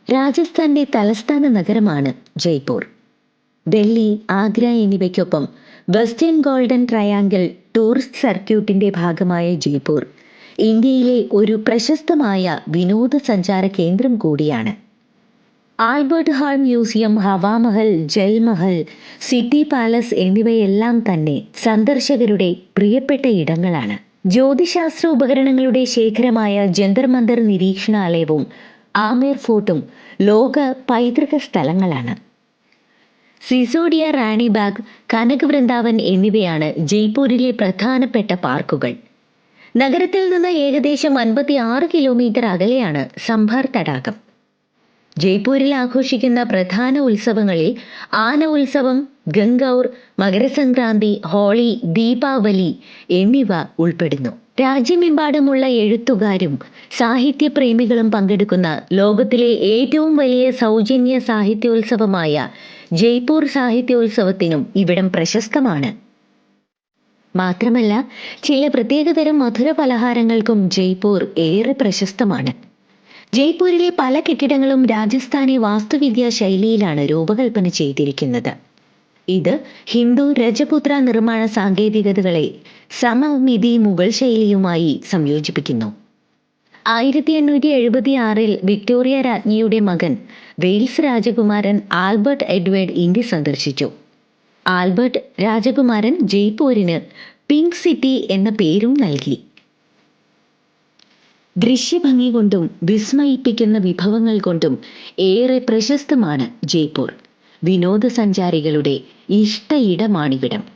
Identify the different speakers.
Speaker 1: രാജസ്ഥാന്റെ തലസ്ഥാന നഗരമാണ് ജയ്പൂർ. ഡൽഹി, ആഗ്ര എന്നിവയ്ക്കൊപ്പം വെസ്റ്റേൺ ഗോൾഡൻ ട്രയാങ്കിൾ ടൂറിസ്റ്റ് സർക്യൂട്ടിന്റെ ഭാഗമായ ജയ്പൂർ ഇന്ത്യയിലെ ഒരു പ്രശസ്തമായ വിനോദസഞ്ചാര കേന്ദ്രം കൂടിയാണ്. Albert Hall Museum, Hawa Mahal, Jal Mahal, City Palace എന്നിവയെല്ലാം തന്നെ സന്ദർശകരുടെ പ്രിയപ്പെട്ട ഇടങ്ങളാണ്. ജ്യോതിശാസ്ത്ര ഉപകരണങ്ങളുടെ ശേഖരമായ ജന്തർ മന്ദർ നിരീക്ഷണാലയവും ആമേർ ഫോർട്ടും ലോക പൈതൃക സ്ഥലങ്ങളാണ്. സിസോഡിയ, റാണിബാഗ്, കനക് വൃന്ദാവൻ എന്നിവയാണ് ജയ്പൂരിലെ പ്രധാനപ്പെട്ട പാർക്കുകൾ. നഗരത്തിൽ നിന്ന് ഏകദേശം 56 കിലോമീറ്റർ അകലെയാണ് സംഭാർ തടാകം. ജയ്പൂരിൽ ആഘോഷിക്കുന്ന പ്രധാന ഉത്സവങ്ങളിൽ ആന ഉത്സവം, ഗംഗൗർ, മകരസംക്രാന്തി, ഹോളി, ദീപാവലി എന്നിവ ഉൾപ്പെടുന്നു. രാജ്യമെമ്പാടുമുള്ള എഴുത്തുകാരും സാഹിത്യപ്രേമികളും പങ്കെടുക്കുന്ന ലോകത്തിലെ ഏറ്റവും വലിയ സൗജന്യ സാഹിത്യോത്സവമായ ജയ്പൂർ സാഹിത്യോത്സവത്തിനും ഇവിടം പ്രശസ്തമാണ്. മാത്രമല്ല, ചില പ്രത്യേകതരം മധുര പലഹാരങ്ങൾക്കും ജയ്പൂർ ഏറെ പ്രശസ്തമാണ്. ജയ്പൂരിലെ പല കെട്ടിടങ്ങളും രാജസ്ഥാനി വാസ്തുവിദ്യാ ശൈലിയിലാണ് രൂപകൽപ്പന ചെയ്തിരിക്കുന്നത്. ഇത് ഹിന്ദു രജപുത്ര നിർമ്മാണ സാങ്കേതികതകളെ സമമിതി മുഗൾ ശൈലിയുമായി സംയോജിപ്പിക്കുന്നു. 1876 വിക്ടോറിയ രാജ്ഞിയുടെ മകൻ വെയിൽസ് രാജകുമാരൻ ആൽബർട്ട് എഡ്വേർഡ് ഇന്ത്യ സന്ദർശിച്ചു. ആൽബർട്ട് രാജകുമാരൻ ജയ്പൂരിന് പിങ്ക് സിറ്റി എന്ന പേരും നൽകി. ദൃശ്യഭംഗി കൊണ്ടും വിസ്മയിപ്പിക്കുന്ന വിഭവങ്ങൾ കൊണ്ടും ഏറെ പ്രശസ്തമാണ് ജയ്പൂർ. വിനോദസഞ്ചാരികളുടെ ഇഷ്ട ഇടമാണിവിടം.